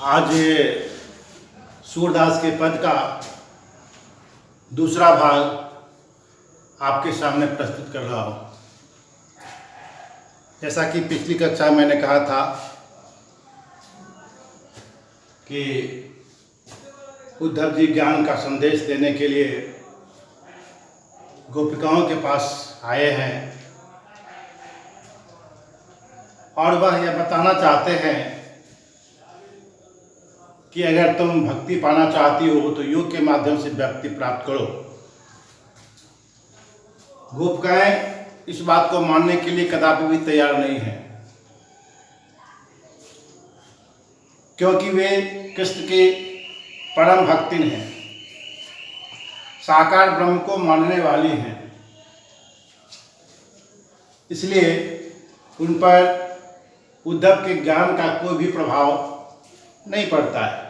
आज सूरदास के पद का दूसरा भाग आपके सामने प्रस्तुत कर रहा हूँ। जैसा कि पिछली कक्षा में मैंने कहा था कि उद्धव जी ज्ञान का संदेश देने के लिए गोपिकाओं के पास आए हैं और वह यह बताना चाहते हैं कि अगर तुम भक्ति पाना चाहती हो तो योग के माध्यम से भक्ति प्राप्त करो। गोपिकाएं इस बात को मानने के लिए कदापि भी तैयार नहीं है, क्योंकि वे कृष्ण के परम भक्तिन हैं, साकार ब्रह्म को मानने वाली हैं। इसलिए उन पर उद्धव के ज्ञान का कोई भी प्रभाव नहीं पड़ता है।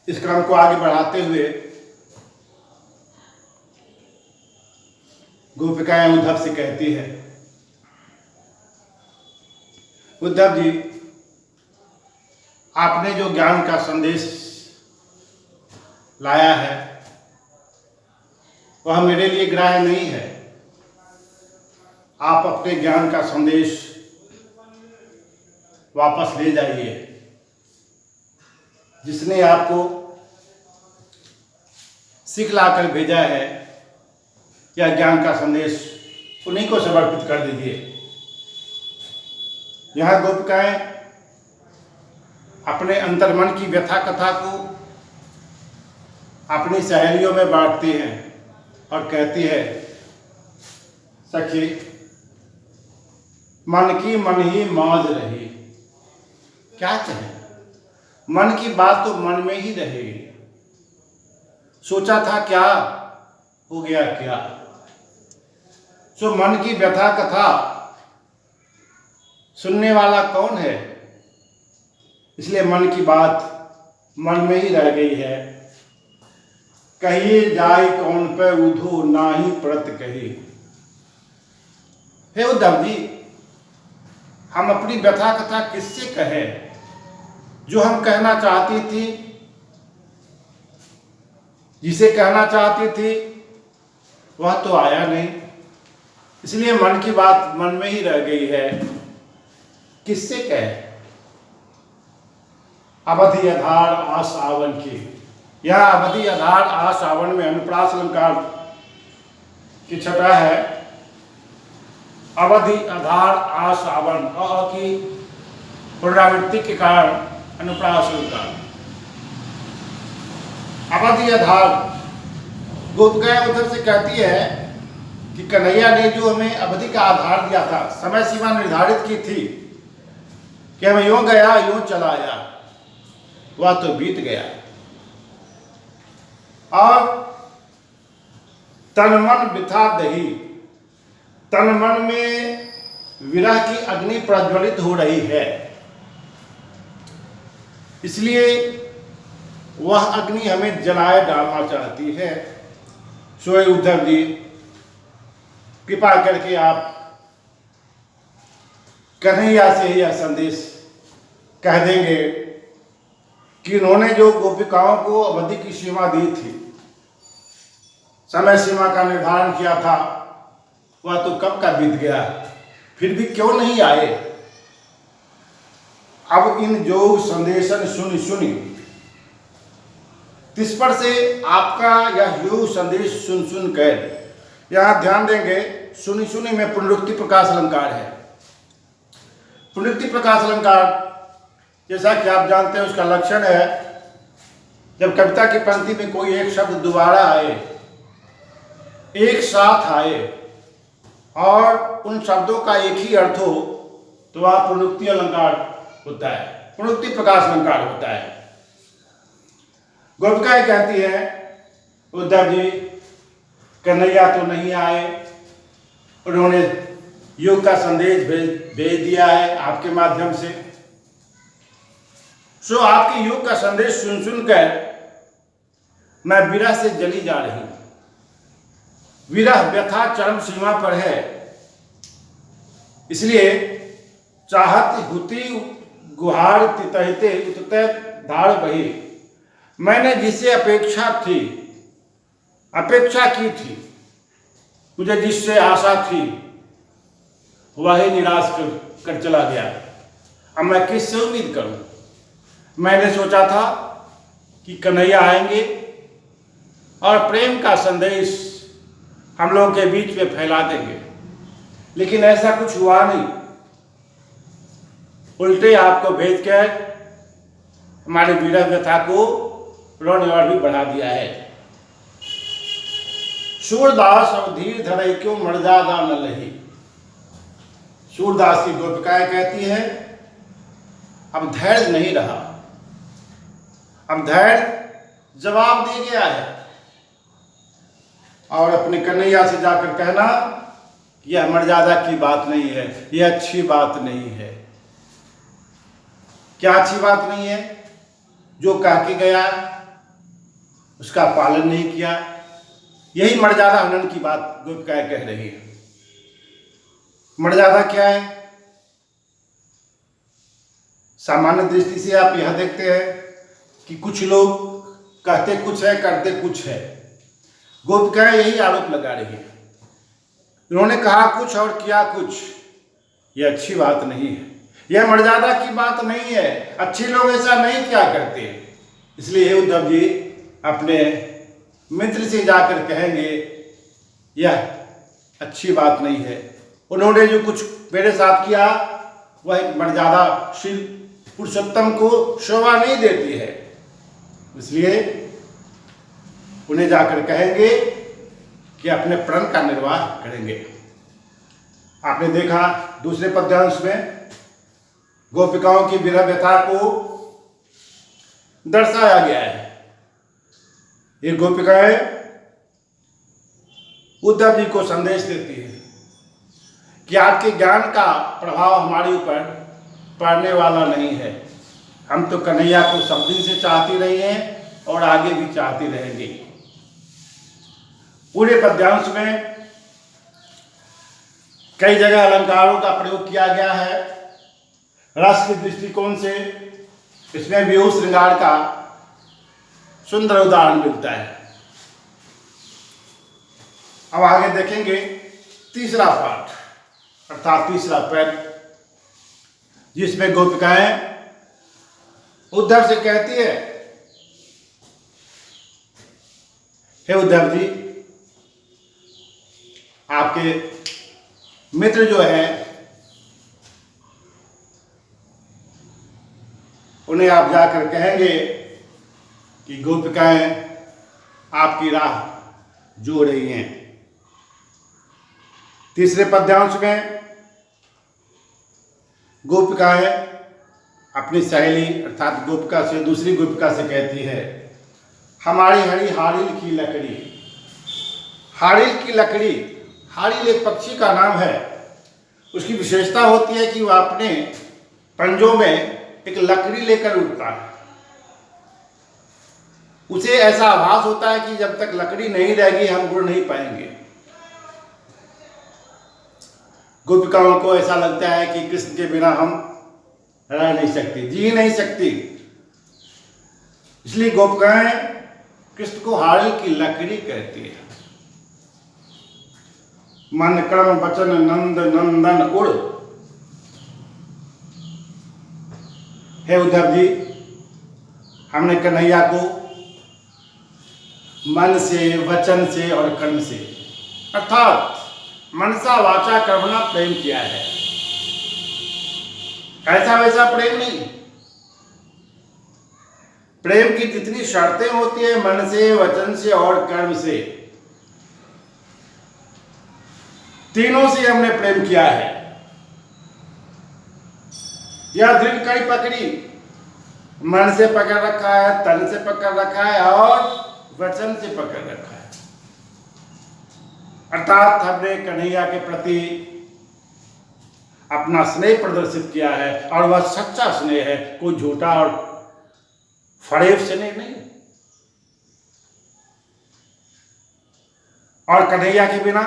इस क्रम को आगे बढ़ाते हुए गोपिकाएं उद्धव से कहती है, उद्धव जी, आपने जो ज्ञान का संदेश लाया है वह मेरे लिए ग्राह्य नहीं है। आप अपने ज्ञान का संदेश वापस ले जाइए। जिसने आपको सीख लाकर भेजा है, यह ज्ञान का संदेश उन्हीं को समर्पित कर दीजिए। यहाँ गोपिकाएं अपने अंतर्मन की व्यथा कथा को अपनी सहेलियों में बांटती हैं और कहती है, सखी, मन की मन ही मौज रही। क्या कहें, मन की बात तो मन में ही रहेगी। सोचा था क्या, हो गया क्या। सो मन की व्यथा कथा सुनने वाला कौन है, इसलिए मन की बात मन में ही रह गई है। कहिए जाय कौन पे उधो नाही प्रत कही। हे उद्धव जी, हम अपनी व्यथा कथा किससे कहें? जो हम कहना चाहती थी, जिसे कहना चाहती थी, वह तो आया नहीं। इसलिए मन की बात मन में ही रह गई है। किससे कहे? अवधि आधार आ सावन की। यह अवधि आधार आ सावन में अनुप्रास अलंकार की छटा है। अवधि आधार आ सावन, अ की पुनरावृत्ति के कारण अनुप्रास अलंकार। अवधि आधार गोपिकाएं उद्धव से कहती है कि कन्हैया ने जो हमें अवधि का आधार दिया था, समय सीमा निर्धारित की थी कि हमें यूं गया यूं चला आया, वह तो बीत गया। और तन मन बिथा दही, तन मन में विरह की अग्नि प्रज्वलित हो रही है। इसलिए वह अग्नि हमें जलाए डालना चाहती है। सो उद्धव जी, कृपा करके आप कन्हैया से यह संदेश कह देंगे कि उन्होंने जो गोपिकाओं को अवधि की सीमा दी थी, समय सीमा का निर्धारण किया था, वह तो कब का बीत गया, फिर भी क्यों नहीं आए? अब इन जो संदेशन सुनी सुनी, तिस पर से आपका यह योग संदेश सुन सुन कर, यहाँ ध्यान देंगे, सुनी सुनी में पुनरुक्ति प्रकाश अलंकार है। पुनरुक्ति प्रकाश अलंकार जैसा कि आप जानते हैं उसका लक्षण है, जब कविता की पंक्ति में कोई एक शब्द दोबारा आए, एक साथ आए और उन शब्दों का एक ही अर्थ हो, तो वह पुनरुक्ति अलंकार होता है, पुनरुक्ति प्रकाश अलंकार होता है। गोपिकाएं कहती है, उद्धव जी, कन्हैया तो नहीं आए, उन्होंने योग का संदेश भेज दिया है आपके माध्यम से। सो आपके योग का संदेश सुन सुनकर मैं विरह से जली जा रही हूं। विरह व्यथा चरम सीमा पर है, इसलिए चाहत हुती गुहार तितहिते उतते धाड़ बही। मैंने जिससे अपेक्षा की थी, मुझे जिससे आशा थी, वही निराश कर चला गया। अब मैं किससे उम्मीद करूं? मैंने सोचा था कि कन्हैया आएंगे और प्रेम का संदेश हम लोगों के बीच में फैला देंगे, लेकिन ऐसा कुछ हुआ नहीं। उल्टे आपको भेजकर हमारे विरह व्यथा को रोने और भी बढ़ा दिया है। सूरदास और धीर धरे क्यों मर्यादा न लही। सूरदास की गोपिकाएं कहती है, अब धैर्य नहीं रहा, अब धैर्य जवाब दे गया है। और अपने कन्हैया से जाकर कहना, यह मर्यादा की बात नहीं है, यह अच्छी बात नहीं है। क्या अच्छी बात नहीं है? जो कह के गया उसका पालन नहीं किया, यही मर्यादा हनन की बात गोपिकाएं कह रही है। मर्यादा क्या है? सामान्य दृष्टि से आप यह देखते हैं कि कुछ लोग कहते कुछ है, करते कुछ है। गोपिकाएं यही आरोप लगा रही है। उन्होंने कहा कुछ और किया कुछ, यह अच्छी बात नहीं है, यह मर्यादा की बात नहीं है। अच्छे लोग ऐसा नहीं किया करते। इसलिए उद्धव जी अपने मित्र से जाकर कहेंगे, यह अच्छी बात नहीं है। उन्होंने जो कुछ मेरे साथ किया वह एक मर्यादाशील पुरुषोत्तम को शोभा नहीं देती है। इसलिए उन्हें जाकर कहेंगे कि अपने प्रण का निर्वाह करेंगे। आपने देखा दूसरे पद्यांश में गोपिकाओं की विरह व्यथा को दर्शाया गया है। ये गोपिकाएं उद्धव जी को संदेश देती है कि आपके ज्ञान का प्रभाव हमारे ऊपर पड़ने वाला नहीं है। हम तो कन्हैया को सब दिन से चाहती रही हैं और आगे भी चाहती रहेंगे। पूरे पद्यांश में कई जगह अलंकारों का प्रयोग किया गया है। रस के दृष्टिकोण से इसमें व्यूह श्रृंगार का सुंदर उदाहरण मिलता है। अब आगे देखेंगे तीसरा पाठ अर्थात तीसरा पैर, जिसमें गोपिकाएं उद्धव से कहती है, हे उद्धव जी, आपके मित्र जो है उन्हें आप जाकर कहेंगे कि गोपिकाएं आपकी राह जो रही हैं। तीसरे पद्यांश में गोपिकाएं अपनी सहेली अर्थात गोपिका से दूसरी गोपिका से कहती है, हमारी हरी हारिल की लकड़ी। हारिल की लकड़ी, हारिल एक पक्षी का नाम है। उसकी विशेषता होती है कि वह अपने पंजों में एक लकड़ी लेकर उड़ता है। उसे ऐसा आभास होता है कि जब तक लकड़ी नहीं रहेगी हम उड़ नहीं पाएंगे। गोपिकाओं को ऐसा लगता है कि कृष्ण के बिना हम रह नहीं सकते, जी नहीं सकती। इसलिए गोपिकाएं कृष्ण को हारिल की लकड़ी कहती है। मन कर्म वचन नंद नंदन उड़। हे उद्धव जी, हमने कन्हैया को मन से, वचन से और कर्म से अर्थात मनसा वाचा कर्मणा प्रेम किया है। ऐसा वैसा प्रेम नहीं। प्रेम की जितनी शर्तें होती है मन से, वचन से और कर्म से, तीनों से हमने प्रेम किया है। यह दृढ़ कड़ी पकड़ी, मन से पकड़ रखा है, तन से पकड़ रखा है और वचन से पकड़ रखा है। अर्थात हमने कन्हैया के प्रति अपना स्नेह प्रदर्शित किया है और वह सच्चा स्नेह है, कोई झूठा और फरेब स्नेह नहीं। और कन्हैया के बिना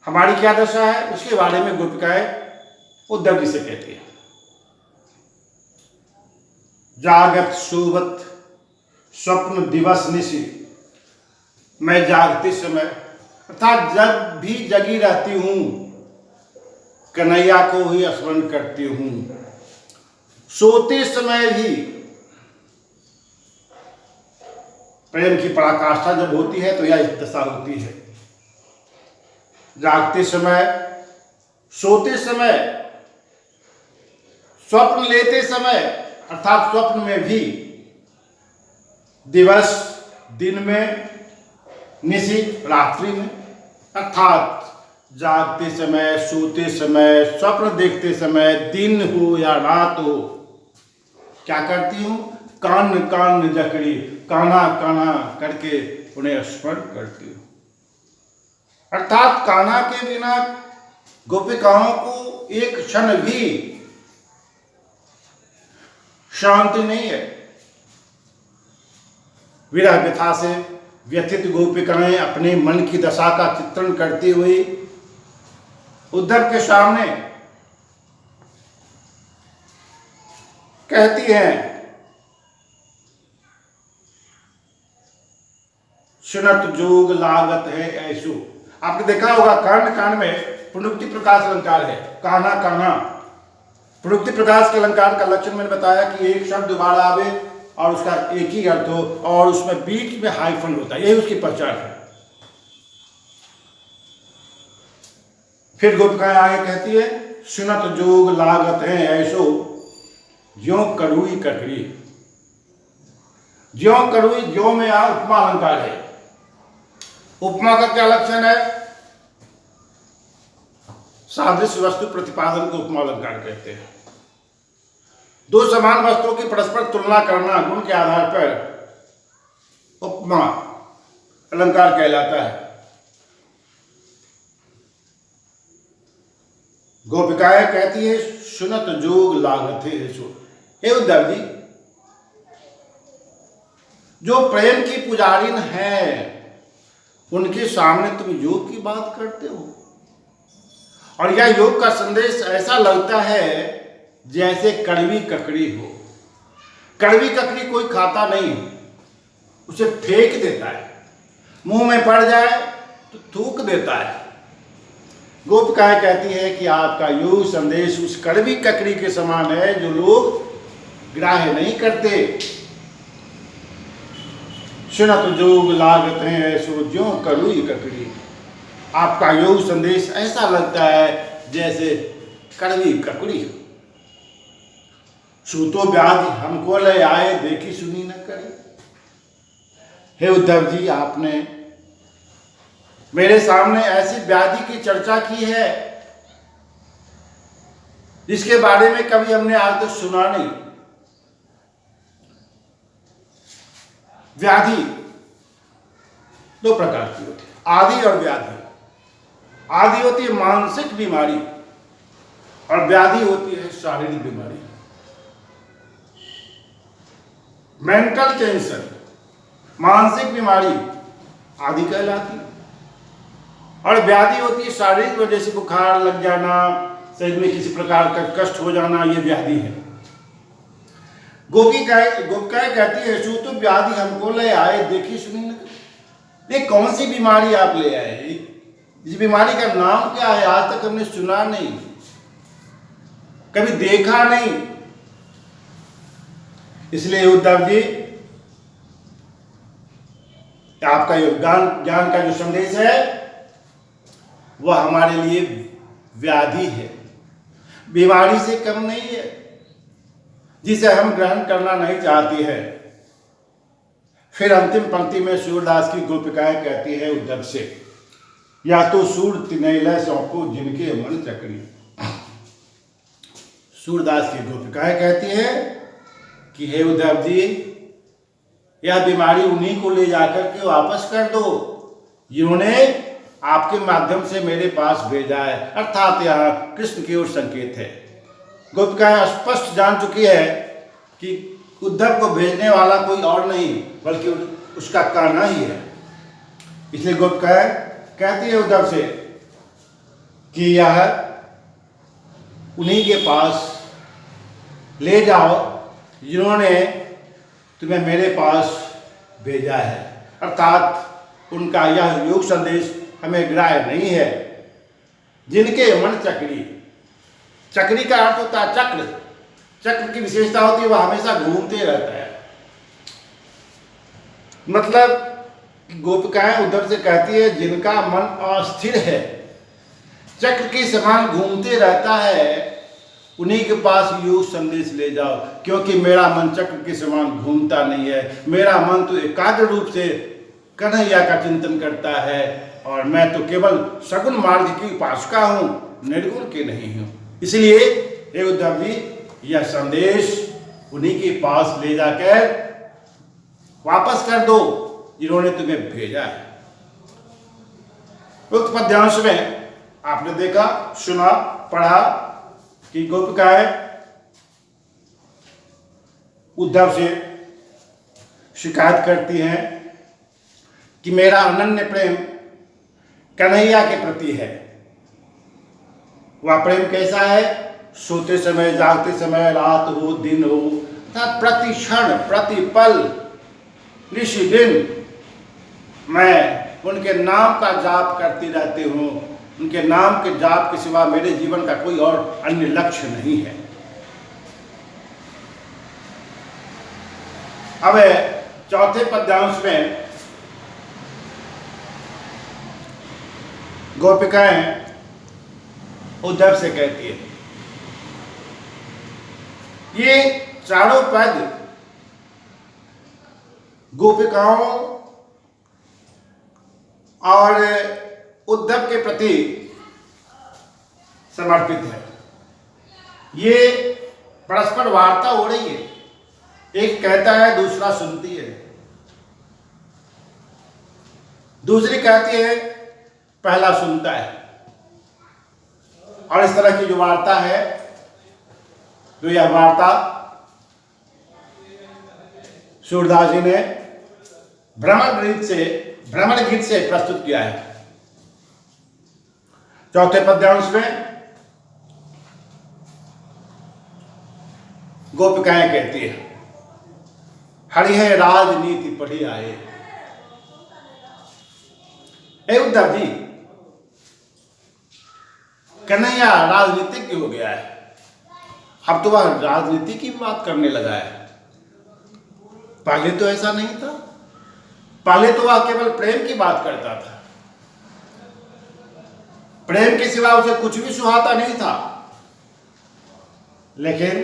हमारी क्या दशा है उसके बारे में गोपिकाएं उद्धव जी से कहती है। जागत सोवत स्वप्न दिवस निशि, मैं जागते समय अर्थात जब भी जगी रहती हूँ कन्हैया को ही स्मरण करती हूँ। सोते समय भी प्रेम की पराकाष्ठा जब होती है तो यह दशा होती है। जागते समय, सोते समय, स्वप्न लेते समय अर्थात स्वप्न में भी, दिवस दिन में, निशि रात्रि में, अर्थात जागते समय, सोते समय, स्वप्न देखते समय, दिन हो या रात हो, क्या करती हूँ? कान कान जकड़ी, काना काना करके उन्हें स्मरण करती हूँ। अर्थात कान्हा के बिना गोपिकाओं को एक क्षण भी शांति नहीं है। विरह व्यथा से व्यथित गोपिकाएं अपने मन की दशा का चित्रण करती हुई उद्धव के सामने कहती हैं, सुनत जोग लागत है ऐसो। आपने देखा होगा कांड कांड में पुनरुक्ति प्रकाश अलंकार है, कान्हा कान्हा। पुनरुक्ति प्रकाश के अलंकार का लक्षण मैंने बताया कि एक शब्द दोबारा आवे और उसका एक ही अर्थ हो और उसमें बीच में हाइफन होता है, यही उसकी पहचान है। फिर गोपिकाएं आगे कहती है, सुनत जोग लागत है ऐसो, ज्यों कड़ुई ककड़ी। ज्यों कड़ुई, ज्यों में यहां उपमा अलंकार है। उपमा का क्या लक्षण है? सादृश्य वस्तु प्रतिपादन को उपमा अलंकार कहते हैं। दो समान वस्तुओं की परस्पर तुलना करना गुण के आधार पर उपमा अलंकार कहलाता है। गोपिकाएं कहती है, सुनत जोग लागत है ऐसो। हे उद्धव जी, जो प्रेम की पुजारिन है उनके सामने तुम योग की बात करते हो, और यह योग का संदेश ऐसा लगता है जैसे कड़वी ककड़ी हो। कड़वी ककड़ी कोई खाता नहीं, उसे फेंक देता है, मुंह में पड़ जाए तो थूक देता है। गोपिकाएं कहती है कि आपका योग संदेश उस कड़वी ककड़ी के समान है जो लोग ग्राह्य नहीं करते। सुनत जोग लागत है ऐसो, ज्यों कड़वी ककड़ी। आपका योग संदेश ऐसा लगता है जैसे कड़वी ककड़ी। सूतो व्याधि हमको ले आए, देखी सुनी न करे। हे उद्धव जी, आपने मेरे सामने ऐसी व्याधि की चर्चा की है जिसके बारे में कभी हमने आज तक सुना नहीं। व्याधि दो प्रकार की होती है, आदि और व्याधि। आदि होती है मानसिक बीमारी और व्याधि होती है शारीरिक बीमारी। मेंटल टेंशन, मानसिक बीमारी आदि कहलाती है, और व्याधि होती है शारीरिक वजह से बुखार लग जाना, शरीर में किसी प्रकार का कष्ट हो जाना, ये व्याधि है। गोपिकाएं कहती है, सू तो व्याधि हमको ले आए, देखी सुनी न। ये कौन सी बीमारी आप ले आए? इस बीमारी का नाम क्या है? आज तक हमने सुना नहीं, कभी देखा नहीं। इसलिए उद्धव जी, आपका योगदान, ज्ञान का जो संदेश है वह हमारे लिए व्याधि है, बीमारी से कम नहीं है, जिसे हम ग्रहण करना नहीं चाहती है। फिर अंतिम पंक्ति में सूरदास की गोपिकाएं कहती है उद्धव से, या तो सूर तिनैले सौंपो जिनके मन चकरी। सूरदास की गोपिकाएं कहती है कि हे उद्धव जी, यह बीमारी उन्हीं को ले जाकर के वापस कर दो जिन्होंने आपके माध्यम से मेरे पास भेजा है। अर्थात यह कृष्ण की ओर संकेत है। गोपिकाएं स्पष्ट जान चुकी है कि उद्धव को भेजने वाला कोई और नहीं बल्कि उसका कान्हा ही है। इसलिए गोपिकाएं कहती है उद्धव से कि यह उन्हीं के पास ले जाओ जिन्होंने तुम्हें मेरे पास भेजा है, अर्थात उनका यह योग संदेश हमें ग्राह्य नहीं है। जिनके मन चक्री, चक्री का अर्थ होता है चक्र, चक्र की विशेषता होती है वह हमेशा घूमते रहता है। मतलब गोपिकाएं उद्धव से कहती है जिनका मन अस्थिर है, चक्र के समान घूमते रहता है, उन्हीं के पास योग संदेश ले जाओ, क्योंकि मेरा मन चक्र के समान घूमता नहीं है। मेरा मन तो एकाग्र रूप से कन्हैया का चिंतन करता है, और मैं तो केवल सगुण मार्ग की उपासिका हूं, निर्गुण की नहीं हूं। इसलिए हे उद्धव जी, यह संदेश उन्हीं के पास ले जाकर वापस कर दो जिन्होंने तुम्हें भेजा है। उक्त पद्यांश में आपने देखा, सुना, पढ़ा कि गोपिकाएं उद्धव से शिकायत करती हैं कि मेरा अनन्य प्रेम कन्हैया के प्रति है। वह प्रेम कैसा है? सोते समय, जागते समय, रात हो दिन हो, अर्थात प्रति क्षण प्रति पल निशि दिन मैं उनके नाम का जाप करती रहती हूँ। उनके नाम के जाप के सिवा मेरे जीवन का कोई और अन्य लक्ष्य नहीं है। अब चौथे पद्यांश में गोपिकाएं उद्धव से कहती है, ये चारों पद गोपिकाओं और उद्धव के प्रति समर्पित है। ये परस्पर वार्ता हो रही है, एक कहता है दूसरा सुनती है, दूसरी कहती है पहला सुनता है। और इस तरह की जो वार्ता है, जो यह वार्ता सूरदास जी ने भ्रमण गीत से प्रस्तुत किया है। चौथे पद्यांश में गोपिकाएं कहती है, हरि है राजनीति पढ़ी आए। ए उद्धव जी, कन्हैया राजनीतिज्ञ हो गया है, अब तो वह राजनीति की बात करने लगा है। पहले तो ऐसा नहीं था, पहले तो वह केवल प्रेम की बात करता था, प्रेम के सिवा उसे कुछ भी सुहाता नहीं था। लेकिन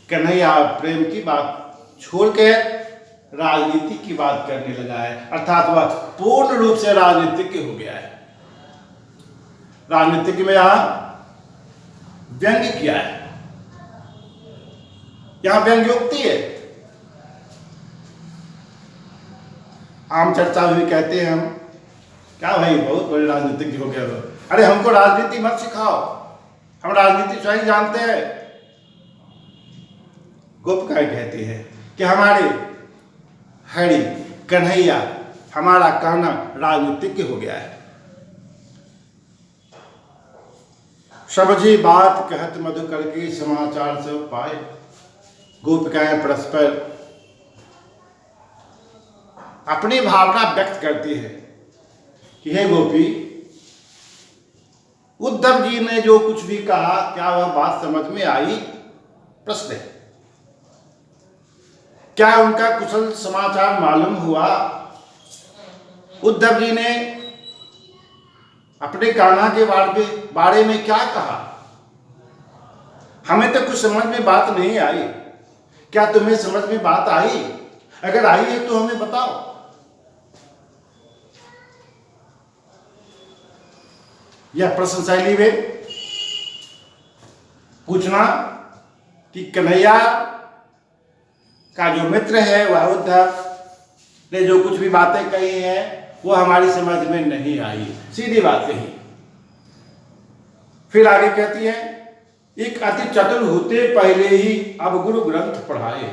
कन्हैया प्रेम की बात छोड़ के राजनीति की बात करने लगा है, अर्थात वह पूर्ण रूप से राजनीतिज्ञ हो गया है। राजनीतिज्ञ में यहां व्यंग्य किया है, यहां व्यंग्योक्ति है। आम चर्चा में भी कहते हैं हम, क्या भाई बहुत बड़े राजनीतिज्ञ हो गया हो। अरे हमको राजनीति मत सिखाओ, हम राजनीति स्वयं जानते हैं। गोपिकाएं कहती है कि हमारे हरि कन्हैया, हमारा कहना राजनीतिज्ञ हो गया है। समझी बात कहत मधुकर की समाचार से पाए। गोपिकाएं परस्पर अपनी भावना व्यक्त करती है कि हे गोपी, उद्धव जी ने जो कुछ भी कहा, क्या वह बात समझ में आई? प्रश्न है। क्या उनका कुशल समाचार मालूम हुआ? उद्धव जी ने अपने कान्हा के बारे में क्या कहा? हमें तो कुछ समझ में बात नहीं आई। क्या तुम्हें समझ में बात आई? अगर आई है तो हमें बताओ। यह प्रश्न शैली में पूछना कि कन्हैया का जो मित्र है वह उद्धव ने जो कुछ भी बातें कही हैं वो हमारी समझ में नहीं आई, सीधी बात कही। फिर आगे कहती है, एक अति चतुर होते पहले ही अब गुरु ग्रंथ पढ़ाए।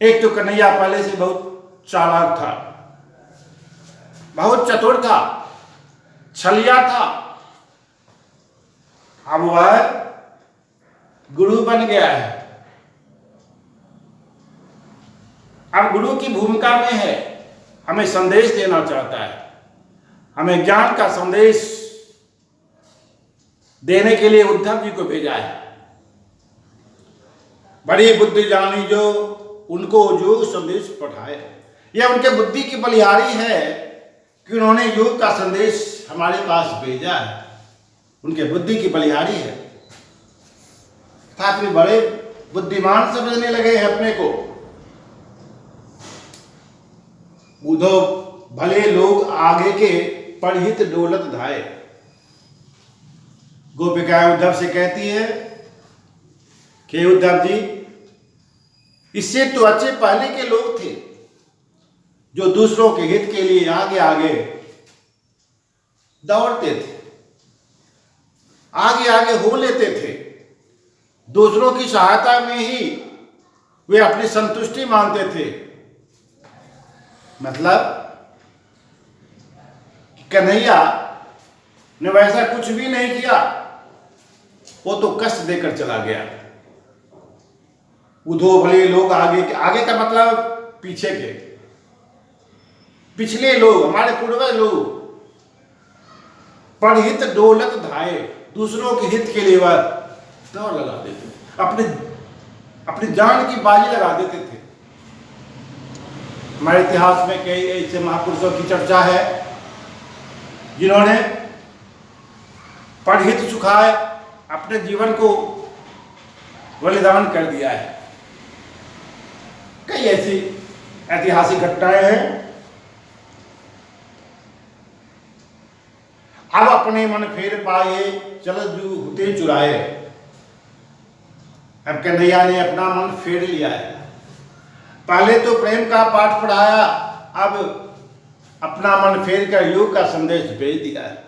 एक तो कन्हैया पहले से बहुत चालाक था, बहुत चतुर था, छलिया था। अब वह गुरु बन गया है, अब गुरु की भूमिका में है, हमें संदेश देना चाहता है, हमें ज्ञान का संदेश देने के लिए उद्धव जी को भेजा है। बड़ी बुद्धि जानी जो उनको योग संदेश पठाए। यह उनके बुद्धि की बलिहारी है कि उन्होंने योग का संदेश हमारे पास भेजा है, उनके बुद्धि की बलिहारी है। तथापि बड़े बुद्धिमान समझने लगे हैं अपने को। बुधो भले लोग आगे के पढ़ित डोलत धाये। गोपिकाएं उद्धव से कहती है कि उद्धव जी, इससे तो अच्छे पहले के लोग थे जो दूसरों के हित के लिए आगे आगे दौड़ते थे, आगे आगे हो लेते थे। दूसरों की सहायता में ही वे अपनी संतुष्टि मानते थे। मतलब कन्हैया ने वैसा कुछ भी नहीं किया, वो तो कष्ट देकर चला गया। उधो भले लोग आगे के, आगे का मतलब पीछे के, पिछले लोग, हमारे पूर्वज लोग पढ़हित डोलत धाये, दूसरों के हित के लिए वह दौड़ लगा देते, अपनी जान की बाजी लगा देते थे। हमारे इतिहास में कई ऐसे महापुरुषों की चर्चा है जिन्होंने पढ़हित सुखाए अपने जीवन को बलिदान कर दिया है। कई ऐसी ऐतिहासिक घटनाएं हैं। अब अपने मन फेर पाए चल जू हुते चुराए। अब कन्हैया ने अपना मन फेर लिया है। पहले तो प्रेम का पाठ पढ़ाया, अब अपना मन फेर कर योग का संदेश भेज दिया है।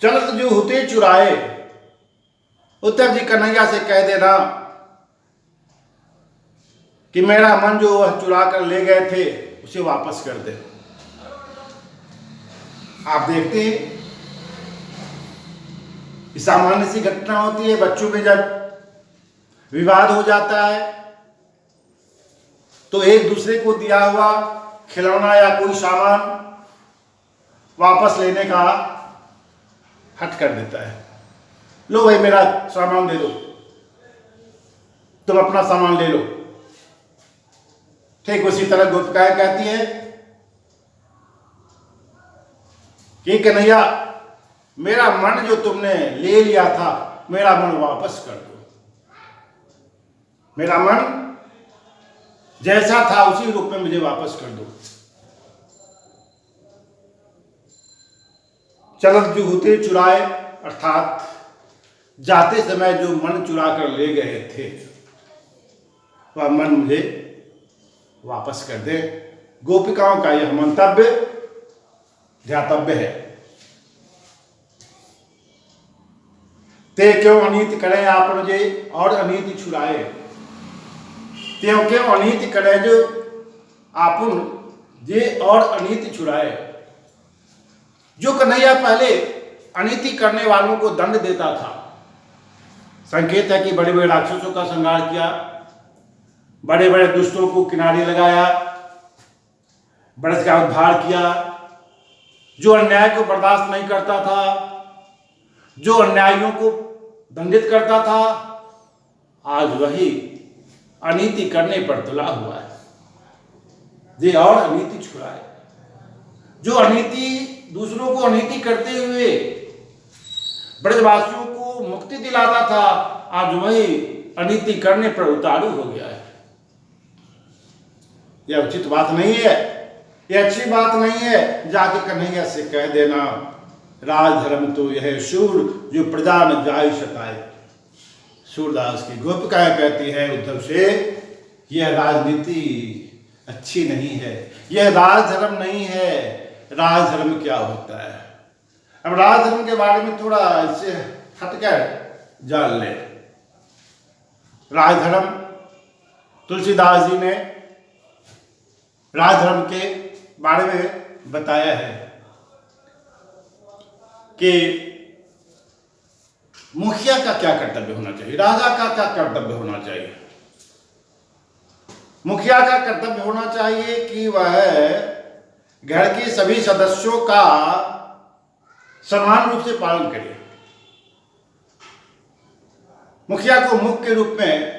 चलत जो हुते चुराए। उद्धव जी कन्हैया से कह देना कि मेरा मन जो वह चुरा कर ले गए थे उसे वापस कर दे। आप देखते हैं सामान्य सी घटना होती है, बच्चों में जब विवाद हो जाता है तो एक दूसरे को दिया हुआ खिलौना या कोई सामान वापस लेने का हट कर देता है। लो भाई मेरा सामान दे दो, तुम अपना सामान ले लो। ठीक उसी तरह गोपिकाएं कहती है कि कन्हैया मेरा मन जो तुमने ले लिया था, मेरा मन वापस कर दो। मेरा मन जैसा था उसी रूप में मुझे वापस कर दो। चलत जो होते चुराए, अर्थात जाते समय जो मन चुरा कर ले गए थे वह मन मुझे वापस कर दे। गोपिकाओं का यह मंतव्य ध्यातव्य है। ते क्यों अनीति करें आप मुझे और अनीति छुड़ाए। त्यों क्यों अनीति करें जो आपुन जे और अनीति छुड़ाए। जो कन्हैया पहले अनीति करने वालों को दंड देता था, संकेत है कि बड़े बड़े राक्षसों का संहार किया, बड़े बड़े दुष्टों को किनारे लगाया, बड़े का उद्धार किया। जो अन्याय को बर्दाश्त नहीं करता था, जो अन्यायियों को दंडित करता था, आज वही अनीति करने पर तुला हुआ है। ये और अनीति छुड़ाए। जो अनीति, दूसरों को अनीति करते हुए ब्रजवासियों को मुक्ति दिलाता था, आज वही अनीति करने पर उतारू हो गया है। यह उचित बात नहीं है, यह अच्छी बात नहीं है। जाके कन्हैया से कह देना राजधर्म तो यह शूर जो प्रजा न जाय सताए। सूरदास की गोपिकाएं कहती है उद्धव से, यह राजनीति अच्छी नहीं है, यह राजधर्म नहीं है। राजधर्म क्या होता है? अब राजधर्म के बारे में थोड़ा इससे हटकर जान ले। राजधर्म, तुलसीदास जी ने राजधर्म के बारे में बताया है कि मुखिया का क्या कर्तव्य होना चाहिए, राजा का क्या कर्तव्य होना चाहिए। मुखिया का कर्तव्य होना चाहिए कि वह घर के सभी सदस्यों का समान रूप से पालन करे। मुखिया को मुख्य के रूप में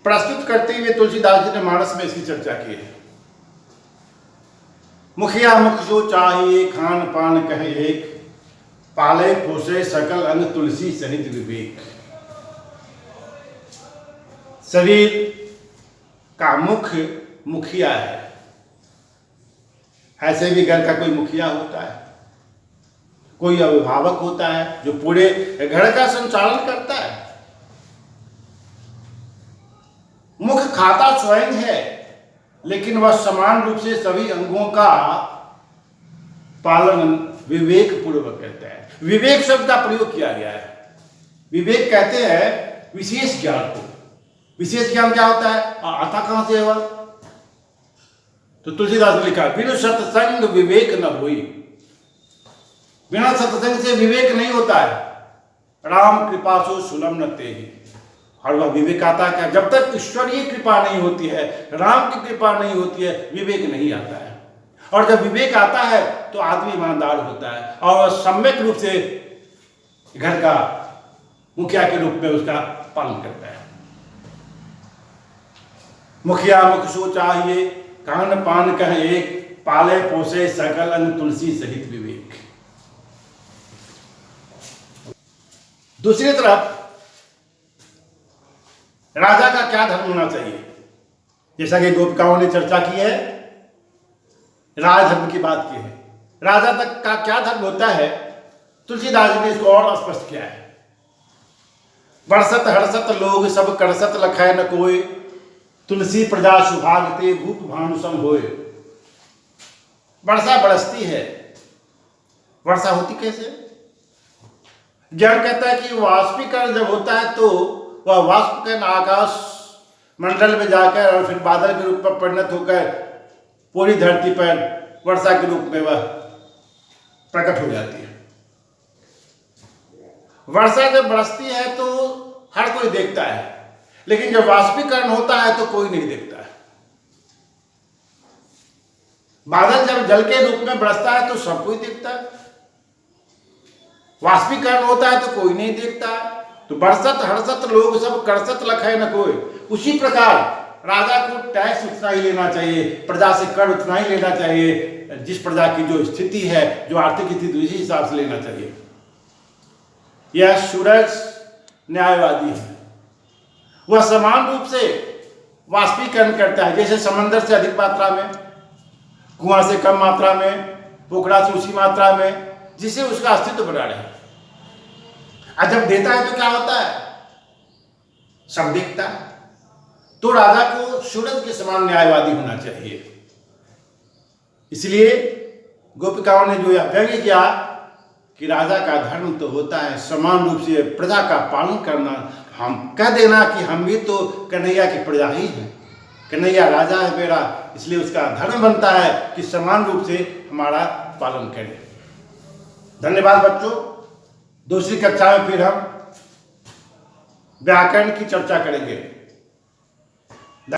प्रस्तुत करते हुए तुलसीदास जी ने मानस में इसकी चर्चा की है। मुखिया मुख जो चाहिए खान पान कहे एक, पाले पोसे सकल अंग तुलसी सहित विवेक। शरीर का मुखिया है। ऐसे भी घर का कोई मुखिया होता है, कोई अभिभावक होता है जो पूरे घर का संचालन करता है। मुख खाता स्वयं है, लेकिन वह समान रूप से सभी अंगों का पालन विवेक पूर्वक करता है। विवेक शब्द का प्रयोग किया गया है। विवेक कहते हैं विशेष ज्ञान को। विशेष ज्ञान क्या होता है, आता कहां से है वह? तो तुलसीदास ने लिखा, बिनु सत्संग विवेक न होई। बिना सत्संग से विवेक नहीं होता है। राम कृपा सो सुलम न तेहि। और वह विवेक आता क्या? जब तक ईश्वरीय कृपा नहीं होती है, राम की कृपा नहीं होती है, विवेक नहीं आता है। और जब विवेक आता है तो आदमी ईमानदार होता है और सम्यक रूप से घर का मुखिया के रूप में उसका पालन करता है। मुखिया मुख सो चाहिए कान पान कहे एक, पाले पोसे सकल अंग तुलसी सहित विवेक। दूसरी तरफ राजा का क्या धर्म होना चाहिए? जैसा कि गोपिकाओं ने चर्चा की है, राजधर्म की बात की है। राजा तक का क्या धर्म होता है, तुलसीदास जी ने इसको और स्पष्ट किया है। बरसत हर्षत लोग सब करसत लखै न कोय, तुलसी प्रजा सुहागते भूप भानु सम होय। वर्षा बरसती है। वर्षा होती कैसे? ज्ञान कहता है कि वाष्पीकरण जब होता है तो वह वाष्पकण आकाश मंडल में जाकर और फिर बादल के रूप में परिणत होकर पूरी धरती पर वर्षा के रूप में वह प्रकट हो जाती है। वर्षा जब बरसती है तो हर कोई देखता है, लेकिन जब वाष्पीकरण होता है तो कोई नहीं देखता है। बादल जब जल के रूप में बरसता है तो सब कोई देखता है। वाष्पीकरण होता है तो कोई नहीं देखता है। तो बरसत हर्षत लोग सब करसत लखै न कोय। उसी प्रकार राजा को टैक्स उतना ही लेना चाहिए, प्रजा से कर उतना ही लेना चाहिए, जिस प्रजा की जो स्थिति है, जो आर्थिक स्थिति, उसी हिसाब से लेना चाहिए। यह सूरज न्यायवादी है। वह समान रूप से वाष्पीकरण करता है। जैसे समंदर से अधिक मात्रा में, कुआं से कम मात्रा में, पोखरा से उसी मात्रा में, जिससे उसका अस्तित्व बना रहे। और जब देता है तो क्या होता है? सब देखता है। तो राजा को सूरज के समान न्यायवादी होना चाहिए। इसलिए गोपिकाओं ने जो यह व्यंग्य किया कि राजा का धर्म तो होता है समान रूप से प्रजा का पालन करना। हम कह देना कि हम भी तो कन्हैया की प्रजा ही हैं, कन्हैया राजा है मेरा, इसलिए उसका धर्म बनता है कि समान रूप से हमारा पालन करें। धन्यवाद बच्चों। दूसरी कक्षा में फिर हम व्याकरण की चर्चा करेंगे।